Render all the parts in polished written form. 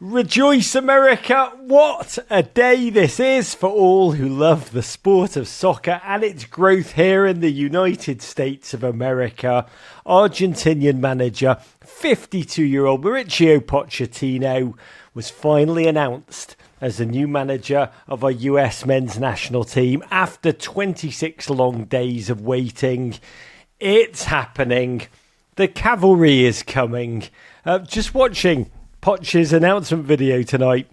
Rejoice, America! What a day this is for all who love the sport of soccer and its growth here in the United States of America. Argentinian manager, 52-year-old Mauricio Pochettino, was finally announced as the new manager of our US men's national team after 26 long days of waiting. It's happening. The cavalry is coming. Just watching Poch's announcement video tonight,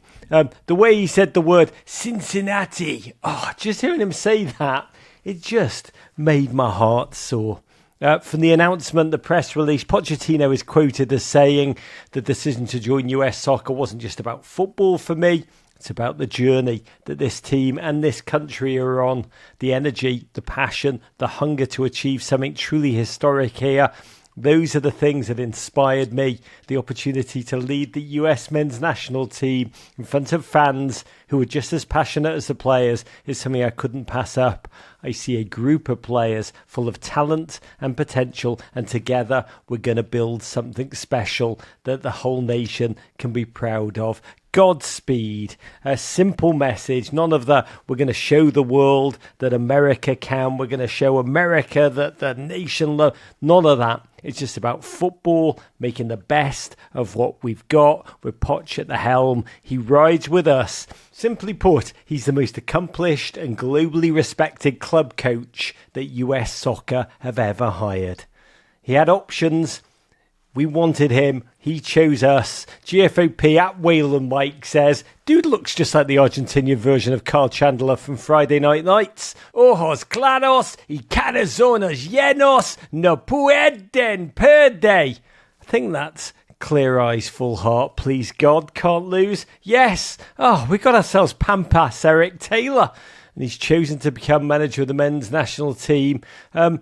the way he said the word Cincinnati, just hearing him say that, it just made my heart sore. From the announcement, the press release, Pochettino is quoted as saying the decision to join US soccer wasn't just about football for me. It's about the journey that this team and this country are on, the energy, the passion, the hunger to achieve something truly historic here. Those are the things that inspired me. The opportunity to lead the US men's national team in front of fans who are just as passionate as the players is something I couldn't pass up. I see a group of players full of talent and potential, and together we're going to build something special that the whole nation can be proud of. Godspeed. A simple message. None of the we're going to show the world that America can. We're going to show America that the nation love. None of that. It's just about football, making the best of what we've got with Poch at the helm. He rides with us. Simply put, he's the most accomplished and globally respected club coach that US soccer have ever hired. He had options. We wanted him. He chose us. GFOP at Wayland Mike says, dude looks just like the Argentinian version of Carl Chandler from Friday Night Lights. Ojos claros y corazones llenos no pueden perder. I think that's clear eyes, full heart, please God, can't lose. Yes. We got ourselves Pampas Eric Taylor. And he's chosen to become manager of the men's national team.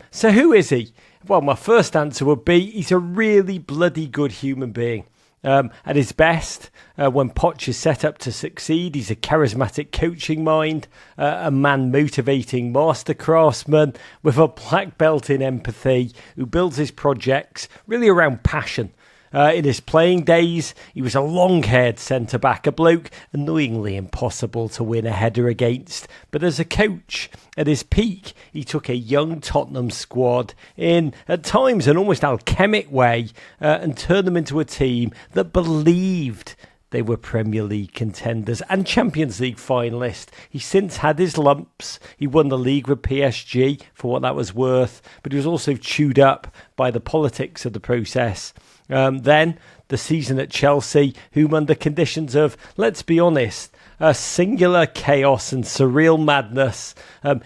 So who is he? Well, my first answer would be he's a really bloody good human being. At his best, when Poch is set up to succeed, he's a charismatic coaching mind, a man motivating master craftsman with a black belt in empathy who builds his projects really around passion. In his playing days, he was a long-haired centre-back, a bloke annoyingly impossible to win a header against. But as a coach, at his peak, he took a young Tottenham squad in, at times, an almost alchemic way and turned them into a team that believed they were Premier League contenders and Champions League finalists. He's since had his lumps. He won the league with PSG for what that was worth, but he was also chewed up by the politics of the process. Then the season at Chelsea, whom under conditions of, let's be honest, singular chaos and surreal madness,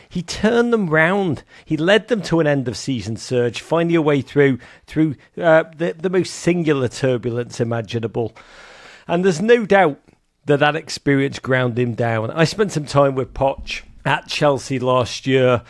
he turned them round. He led them to an end of season surge, finding a way through the most singular turbulence imaginable. And there's no doubt that experience ground him down. I spent some time with Poch at Chelsea last year,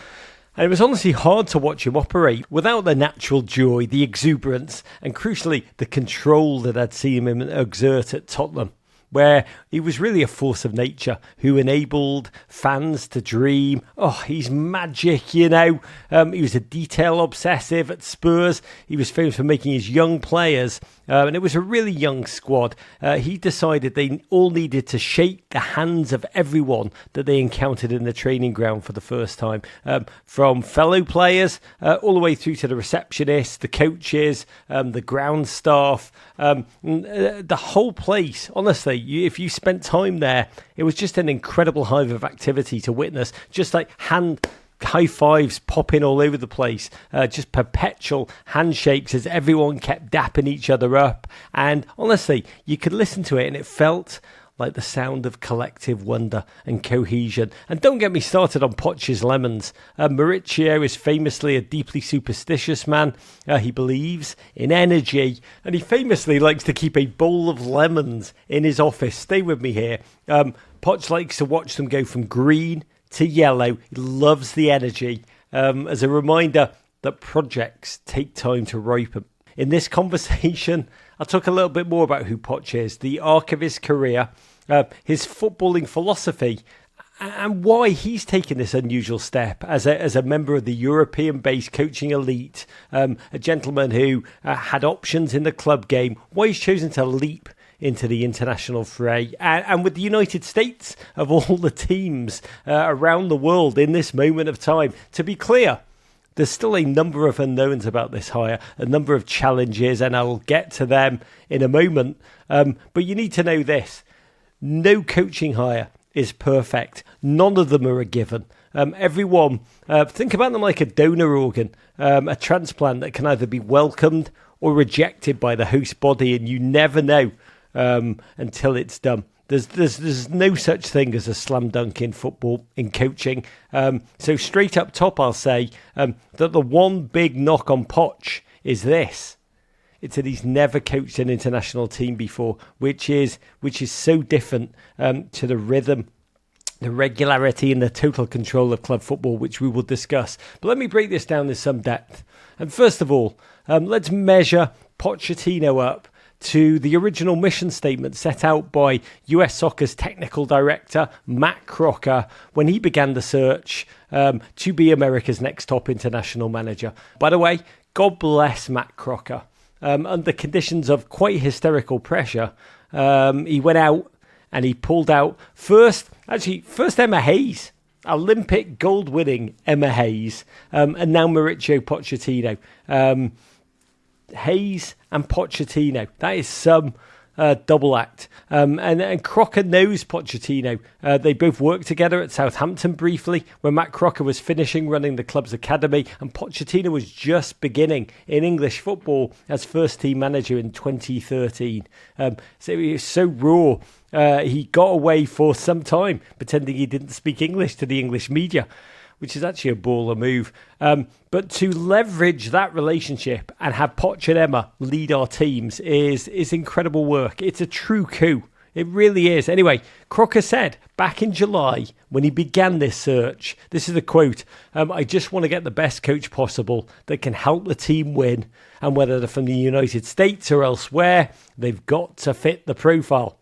and it was honestly hard to watch him operate without the natural joy, the exuberance, and crucially, the control that I'd seen him exert at Tottenham, where he was really a force of nature who enabled fans to dream. He's magic, you know. He was a detail obsessive at Spurs. He was famous for making his young players, and it was a really young squad. He decided they all needed to shake the hands of everyone that they encountered in the training ground for the first time, from fellow players all the way through to the receptionists, the coaches, the ground staff, the whole place. Honestly, if you spent time there, it was just an incredible hive of activity to witness, just like high fives popping all over the place, just perpetual handshakes as everyone kept dapping each other up. And honestly, you could listen to it and it felt like the sound of collective wonder and cohesion. And don't get me started on Poch's lemons. Mauricio is famously a deeply superstitious man. He believes in energy, and he famously likes to keep a bowl of lemons in his office. Stay with me here. Poch likes to watch them go from green to yellow. He loves the energy. As a reminder that projects take time to ripen. In this conversation, I'll talk a little bit more about who Poch is, the arc of his career, his footballing philosophy, and why he's taken this unusual step as a member of the European-based coaching elite, a gentleman who had options in the club game, why he's chosen to leap into the international fray. And with the United States, of all the teams around the world in this moment of time, to be clear, there's still a number of unknowns about this hire, a number of challenges, and I'll get to them in a moment. But you need to know this. No coaching hire is perfect. None of them are a given. Everyone, think about them like a donor organ, a transplant that can either be welcomed or rejected by the host body, and you never know until it's done. There's no such thing as a slam dunk in football, in coaching. So straight up top, I'll say that the one big knock on Poch is this. It's that he's never coached an international team before, which is so different to the rhythm, the regularity and the total control of club football, which we will discuss. But let me break this down in some depth. And first of all, let's measure Pochettino up to the original mission statement set out by US Soccer's technical director, Matt Crocker, when he began the search to be America's next top international manager. By the way, God bless Matt Crocker. Under conditions of quite hysterical pressure, he went out and he pulled out first Emma Hayes, Olympic gold-winning Emma Hayes, and now Mauricio Pochettino. Hayes and Pochettino. That is some double act. And Crocker knows Pochettino. They both worked together at Southampton briefly when Matt Crocker was finishing running the club's academy, and Pochettino was just beginning in English football as first-team manager in 2013. So he was so raw. He got away for some time pretending he didn't speak English to the English media, which is actually a baller move. But to leverage that relationship and have Poch and Emma lead our teams is incredible work. It's a true coup. It really is. Anyway, Crocker said back in July when he began this search, this is a quote, I just want to get the best coach possible that can help the team win. And whether they're from the United States or elsewhere, they've got to fit the profile,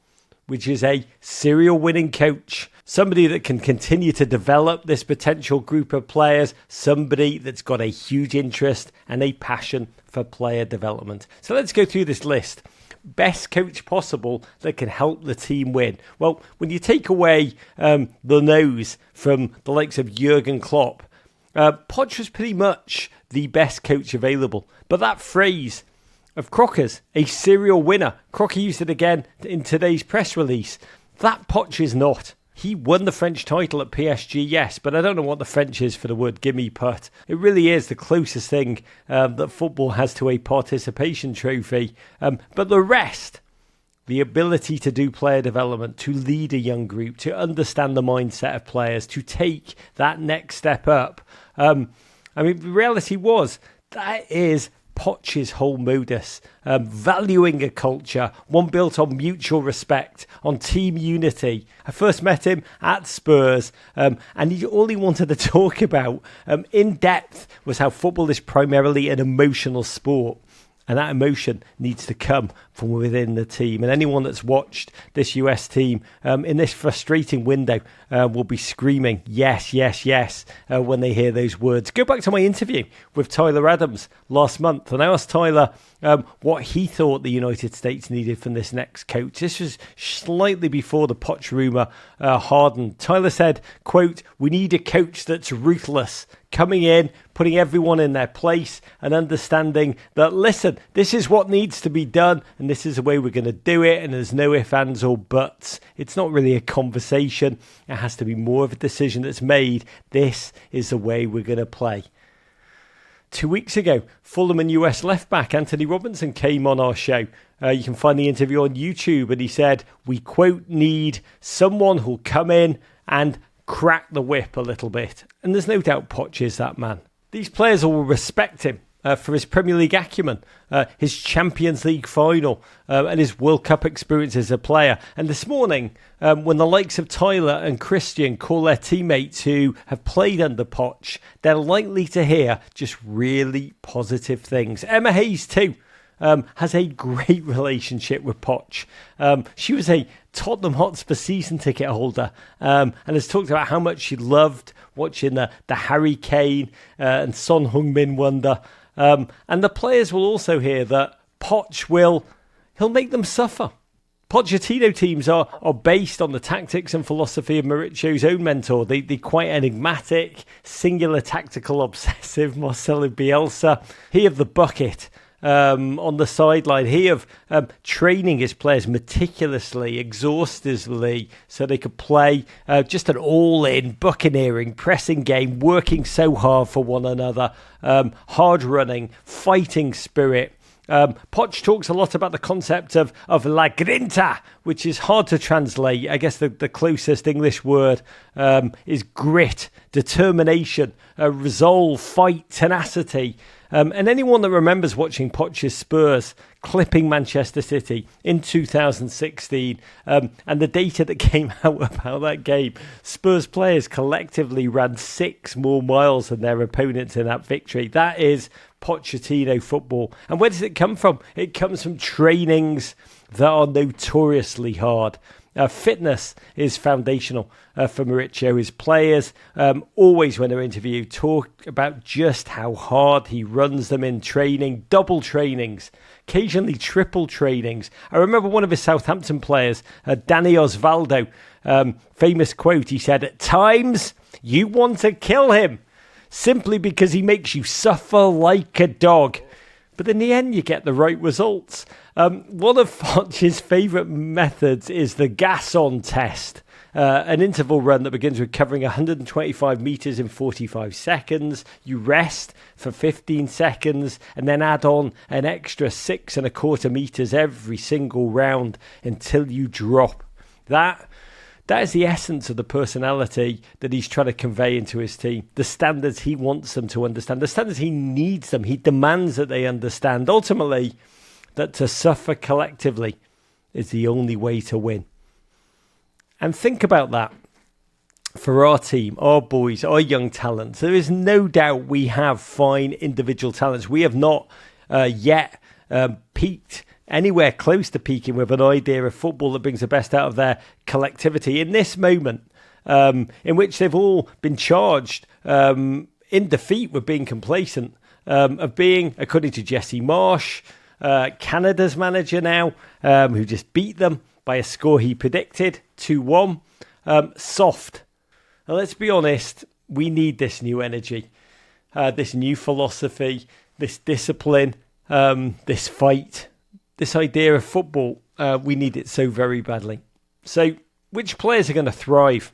which is a serial winning coach. Somebody that can continue to develop this potential group of players. Somebody that's got a huge interest and a passion for player development. So let's go through this list. Best coach possible that can help the team win. Well, when you take away the nose from the likes of Jurgen Klopp, Poch was pretty much the best coach available. But that phrase of Crocker's, a serial winner, Crocker used it again in today's press release. That Poch is not. He won the French title at PSG, yes, but I don't know what the French is for the word gimme putt. It really is the closest thing that football has to a participation trophy. But the rest, the ability to do player development, to lead a young group, to understand the mindset of players, to take that next step up. The reality was that is Poch's whole modus, valuing a culture, one built on mutual respect, on team unity. I first met him at Spurs, and all he wanted to talk about in depth was how football is primarily an emotional sport. And that emotion needs to come from within the team. And anyone that's watched this US team in this frustrating window will be screaming, yes, yes, yes, when they hear those words. Go back to my interview with Tyler Adams last month. And I asked Tyler what he thought the United States needed from this next coach. This was slightly before the Poch rumour hardened. Tyler said, quote, "We need a coach that's ruthless, coming in, putting everyone in their place and understanding that, listen, this is what needs to be done and this is the way we're going to do it, and there's no ifs, ands or buts. It's not really a conversation. It has to be more of a decision that's made. This is the way we're going to play." 2 weeks ago, Fulham and US left-back Anthony Robinson came on our show. You can find the interview on YouTube, and he said, we, quote, need someone who'll come in and crack the whip a little bit. And there's no doubt Poch is that man. These players will respect him for his Premier League acumen, his Champions League final, and his World Cup experience as a player. And this morning, when the likes of Tyler and Christian call their teammates who have played under Poch, they're likely to hear just really positive things. Emma Hayes too has a great relationship with Poch. She was a Tottenham Hotspur season ticket holder and has talked about how much she loved watching the Harry Kane and Son Heung-min wonder. And the players will also hear that Poch he'll make them suffer. Pochettino teams are based on the tactics and philosophy of Mauricio's own mentor, the quite enigmatic, singular tactical obsessive Marcelo Bielsa. He of the bucket on the sideline. He of training his players meticulously, exhaustively, so they could play just an all-in, buccaneering, pressing game, working so hard for one another, hard running, fighting spirit. Poch talks a lot about the concept of la grinta, which is hard to translate. I guess the closest English word is grit, determination, resolve, fight, tenacity. And anyone that remembers watching Poch's Spurs clipping Manchester City in 2016 and the data that came out about that game, Spurs players collectively ran 6 more miles than their opponents in that victory. That is Pochettino football. And where does it come from? It comes from trainings that are notoriously hard. Fitness is foundational for Mauricio. His players always, when they're interviewed, talk about just how hard he runs them in training, double trainings, occasionally triple trainings. I remember one of his Southampton players, Danny Osvaldo, famous quote, he said, "At times you want to kill him simply because he makes you suffer like a dog. But in the end, you get the right results." One of Foch's favourite methods is the gas-on test, an interval run that begins with covering 125 metres in 45 seconds. You rest for 15 seconds and then add on an extra 6.25 metres every single round until you drop. That is the essence of the personality that he's trying to convey into his team. The standards he wants them to understand. The standards he needs them. He demands that they understand. Ultimately, that to suffer collectively is the only way to win. And think about that for our team, our boys, our young talents. There is no doubt we have fine individual talents. We have not yet peaked anywhere close to peaking with an idea of football that brings the best out of their collectivity. In this moment, in which they've all been charged in defeat with being complacent, of being, according to Jesse Marsh, Canada's manager now, who just beat them by a score he predicted, 2-1, soft. Now, let's be honest, we need this new energy, this new philosophy, this discipline, this fight. This idea of football, we need it so very badly. So, which players are going to thrive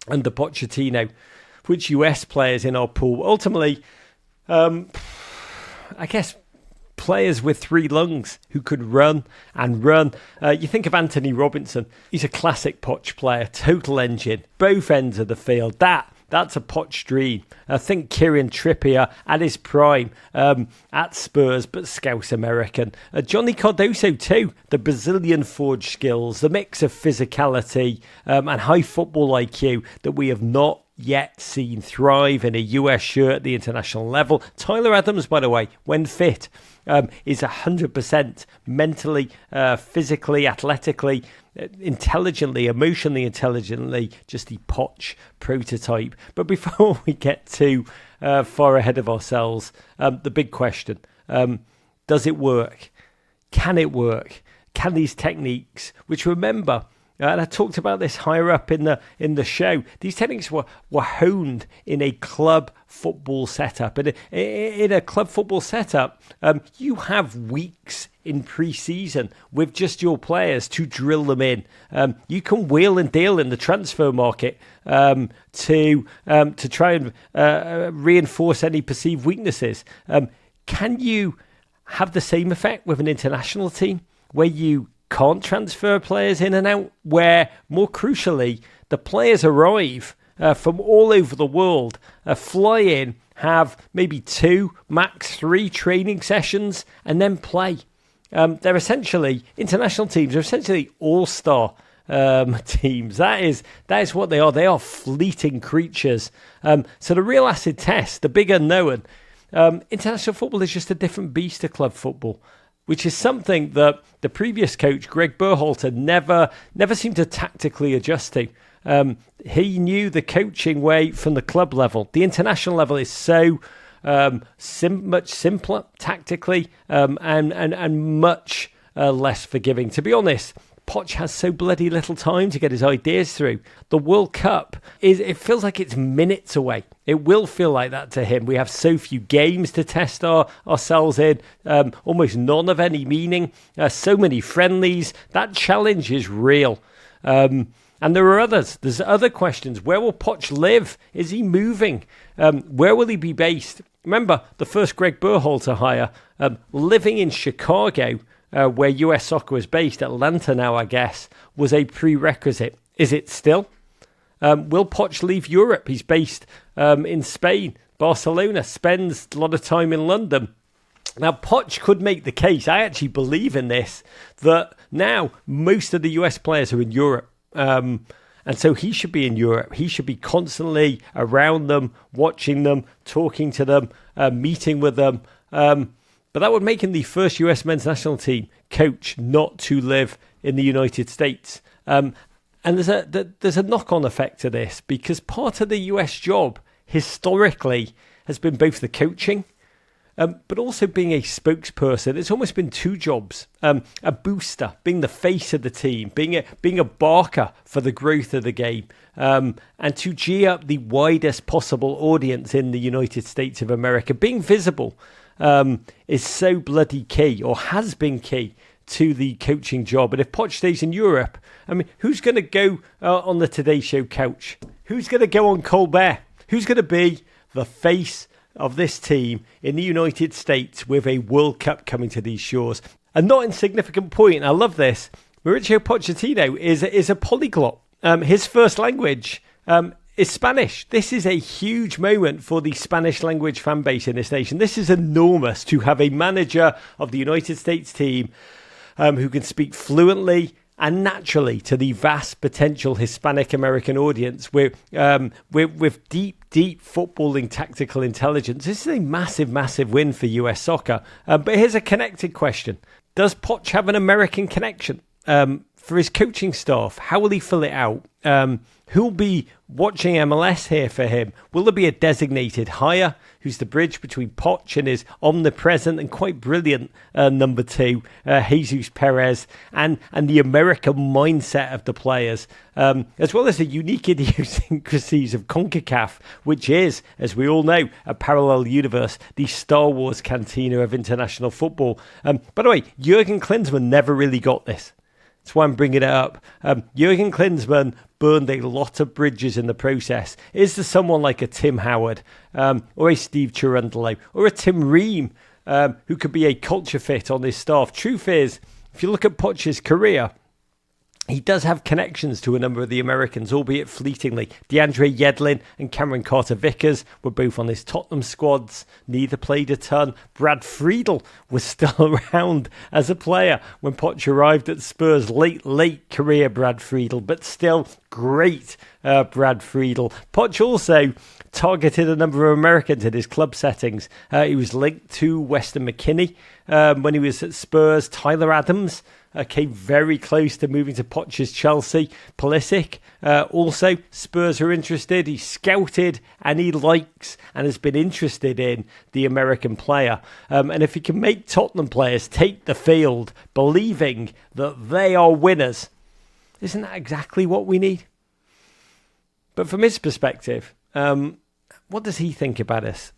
under Pochettino? Which US players in our pool? Ultimately, I guess players with 3 lungs who could run and run. You think of Anthony Robinson. He's a classic Poch player, total engine, both ends of the field. That's a Poch dream. I think Kieran Trippier at his prime at Spurs, but Scouse American. Johnny Cardoso too. The Brazilian forged skills, the mix of physicality and high football IQ that we have not yet seen thrive in a US shirt at the international level. Tyler Adams, by the way, when fit, is 100% mentally, physically, athletically, intelligently, emotionally intelligently, just the Poch prototype. But before we get too far ahead of ourselves, the big question, does it work? Can it work? Can these techniques, which remember, and I talked about this higher up in the show, these techniques were honed in a club football setup. And in a club football setup, you have weeks in pre-season with just your players to drill them in. You can wheel and deal in the transfer market to try and reinforce any perceived weaknesses. Can you have the same effect with an international team where you can't transfer players in and out, where, more crucially, the players arrive from all over the world, fly in, have maybe 2, max 3 training sessions, and then play? They're essentially, international teams are essentially all-star teams. That is what they are. They are fleeting creatures. So the real acid test, the big unknown, international football is just a different beast to club football, which is something that the previous coach, Greg Berhalter, never seemed to tactically adjust to. He knew the coaching way from the club level. The international level is so much simpler tactically and much less forgiving. To be honest, Poch has so bloody little time to get his ideas through. The World Cup, it feels like it's minutes away. It will feel like that to him. We have so few games to test ourselves in, almost none of any meaning, so many friendlies. That challenge is real. And there are others. There's other questions. Where will Poch live? Is he moving? Where will he be based? Remember, the first Greg Berhalter hire, living in Chicago, where US Soccer was based, Atlanta now, I guess, was a prerequisite. Is it still? Will Poch leave Europe? He's based in Spain, Barcelona, spends a lot of time in London. Now, Poch could make the case, I actually believe in this, that now most of the US players are in Europe. And so he should be in Europe. He should be constantly around them, watching them, talking to them, meeting with them. But that would make him the first US men's national team coach not to live in the United States. And there's a knock-on effect to this, because part of the US job historically has been both the coaching, but also being a spokesperson. It's almost been two jobs: a booster, being the face of the team, being a barker for the growth of the game, and to gee up the widest possible audience in the United States of America. Being visible is so bloody key, or has been key, to the coaching job. And if Poch stays in Europe, I mean, who's going to go on the Today Show couch? Who's going to go on Colbert? Who's going to be the face of this team in the United States with a World Cup coming to these shores? A not insignificant point, I love this, Mauricio Pochettino is a polyglot. His first language is Spanish. This is a huge moment for the Spanish language fan base in this nation. This is enormous, to have a manager of the United States team who can speak fluently and naturally to the vast potential Hispanic American audience with deep footballing tactical intelligence. This is a massive win for US soccer. But here's a connected question. Does Poch have an American connection for his coaching staff? How will he fill it out? Who'll be watching MLS here for him? Will there be a designated hire who's the bridge between Poch and his omnipresent and quite brilliant number two, Jesus Perez, and the American mindset of the players, as well as the unique idiosyncrasies of CONCACAF, which is, as we all know, a parallel universe, the Star Wars cantina of international football. By the way, Jurgen Klinsmann never really got this. That's why I'm bringing it up. Jurgen Klinsmann burned a lot of bridges in the process. Is there someone like a Tim Howard or a Steve Cherundolo or a Tim Ream who could be a culture fit on this staff? Truth is, if you look at Poch's career, he does have connections to a number of the Americans, albeit fleetingly. DeAndre Yedlin and Cameron Carter-Vickers were both on his Tottenham squads. Neither played a ton. Brad Friedel was still around as a player when Poch arrived at Spurs. Late career Brad Friedel, but still great Brad Friedel. Poch also targeted a number of Americans in his club settings. He was linked to Weston McKennie when he was at Spurs. Tyler Adams came very close to moving to Poch's Chelsea. Pulisic, also Spurs are interested. He scouted and he likes and has been interested in the American player. And if he can make Tottenham players take the field believing that they are winners, isn't that exactly what we need? But from his perspective, what does he think about us?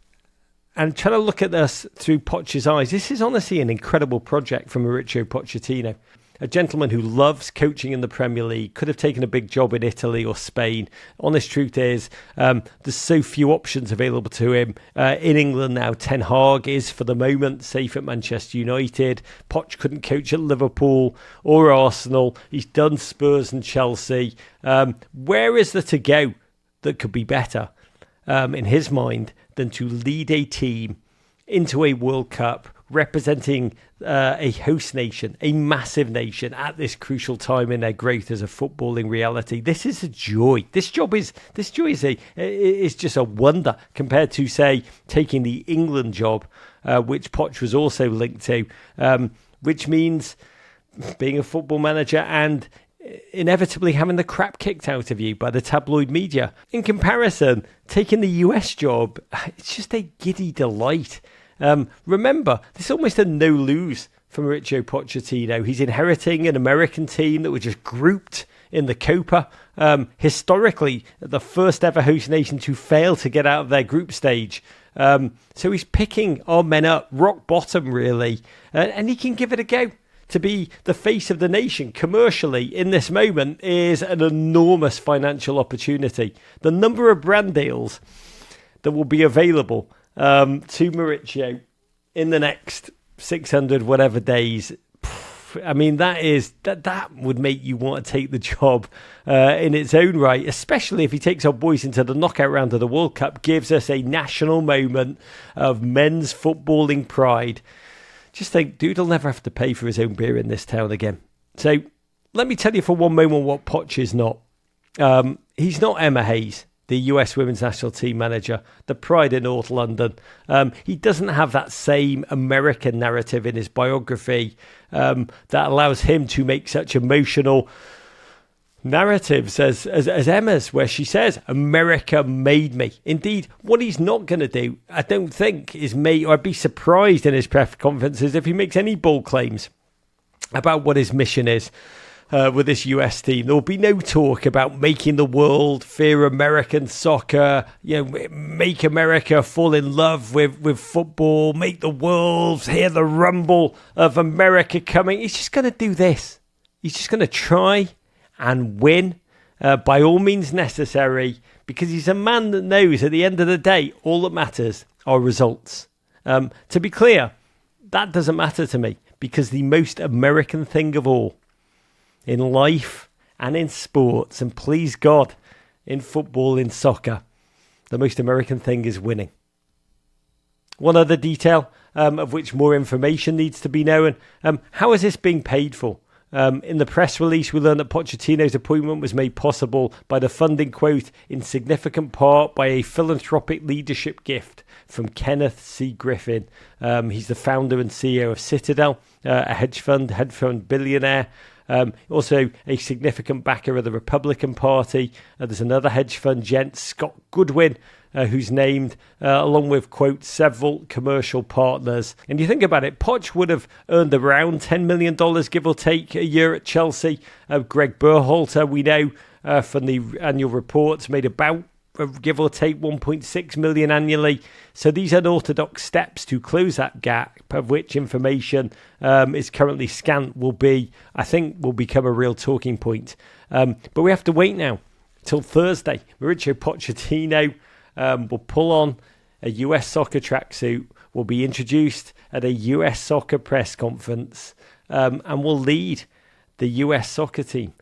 And trying to look at this through Poch's eyes, this is honestly an incredible project from Mauricio Pochettino. A gentleman who loves coaching in the Premier League, could have taken a big job in Italy or Spain. Honest truth is, there's so few options available to him. In England now, Ten Hag is for the moment safe at Manchester United. Poch couldn't coach at Liverpool or Arsenal. He's done Spurs and Chelsea. Where is there to go that could be better, in his mind, than to lead a team into a World Cup representing a host nation, a massive nation at this crucial time in their growth as a footballing reality? This is a joy. This joy is just a wonder compared to, say, taking the England job, which Poch was also linked to, which means being a football manager and inevitably having the crap kicked out of you by the tabloid media. In comparison, taking the US job, it's just a giddy delight. Remember, this is almost a no-lose for Mauricio Pochettino. He's inheriting an American team that were just grouped in the Copa. Historically, the first ever host nation to fail to get out of their group stage. So he's picking our men up, rock bottom really, and he can give it a go. To be the face of the nation commercially in this moment is an enormous financial opportunity. The number of brand deals that will be available to Mauricio in the next 600 whatever days, I mean, that would make you want to take the job in its own right, especially if he takes our boys into the knockout round of the World Cup, gives us a national moment of men's footballing pride. Just think, dude will never have to pay for his own beer in this town again. So let me tell you for one moment what Poch is not. He's not Emma Hayes, the US women's national team manager, the pride in North London. He doesn't have that same American narrative in his biography that allows him to make such emotional narratives as Emma's, where she says, America made me. Indeed, what he's not going to do, I don't think, is make, or I'd be surprised in his press conferences if he makes any bold claims about what his mission is with this US team. There will be no talk about making the world fear American soccer, make America fall in love with football, make the world hear the rumble of America coming. He's just going to do this. He's just going to try and win by all means necessary, because he's a man that knows at the end of the day, all that matters are results. To be clear, that doesn't matter to me, because the most American thing of all in life and in sports, and please God, in football, in soccer, the most American thing is winning. One other detail of which more information needs to be known. How is this being paid for? In the press release, we learned that Pochettino's appointment was made possible by the funding, quote, in significant part by a philanthropic leadership gift from Kenneth C. Griffin. He's the founder and CEO of Citadel, a hedge fund billionaire. Also a significant backer of the Republican Party. There's another hedge fund gent, Scott Goodwin, who's named, along with, quote, several commercial partners. And you think about it, Poch would have earned around $10 million, give or take, a year at Chelsea. Greg Berhalter, we know from the annual reports, made about, give or take, 1.6 million annually. So these unorthodox steps to close that gap, of which information is currently scant, will become a real talking point. But we have to wait now till Thursday. Mauricio Pochettino will pull on a US soccer tracksuit, will be introduced at a US soccer press conference, and will lead the US soccer team.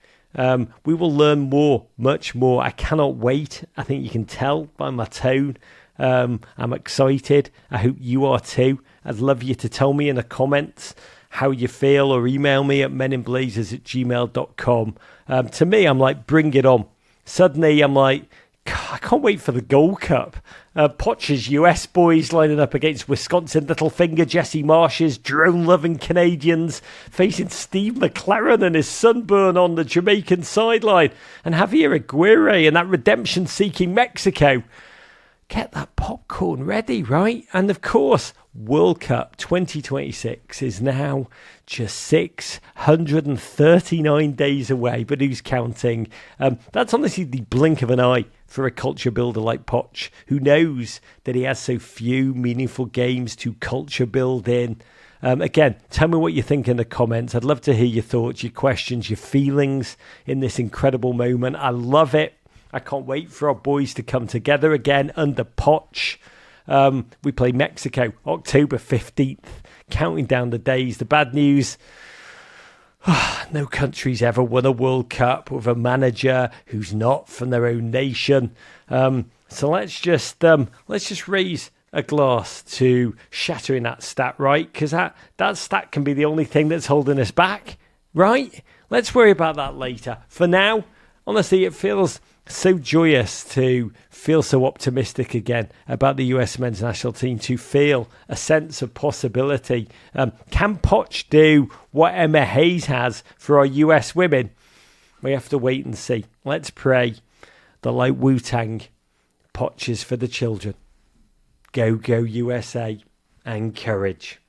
We will learn more, much more. I cannot wait. I think you can tell by my tone. I'm excited. I hope you are too. I'd love you to tell me in the comments how you feel, or email me at meninblazers@gmail.com. To me, I'm like, bring it on. Suddenly, I'm like, I can't wait for the Gold Cup. Poch's US boys lining up against Wisconsin Littlefinger, Jesse Marsh's drone-loving Canadians, facing Steve McLaren and his sunburn on the Jamaican sideline, and Javier Aguirre and that redemption-seeking Mexico. Get that popcorn ready, right? And of course, World Cup 2026 is now just 639 days away, but who's counting? That's honestly the blink of an eye for a culture builder like Poch, who knows that he has so few meaningful games to culture build in. Again, tell me what you think in the comments. I'd love to hear your thoughts, your questions, your feelings in this incredible moment. I love it. I can't wait for our boys to come together again under Poch. We play Mexico, October 15th, counting down the days. The bad news, no country's ever won a World Cup with a manager who's not from their own nation. So let's just raise a glass to shattering that stat, right? Because that stat can be the only thing that's holding us back, right? Let's worry about that later. For now, honestly, it feels so joyous to feel so optimistic again about the US men's national team, to feel a sense of possibility. Can Poch do what Emma Hayes has for our US women? We have to wait and see. Let's pray that, like Wu-Tang, Poch is for the children. Go, go USA, and courage.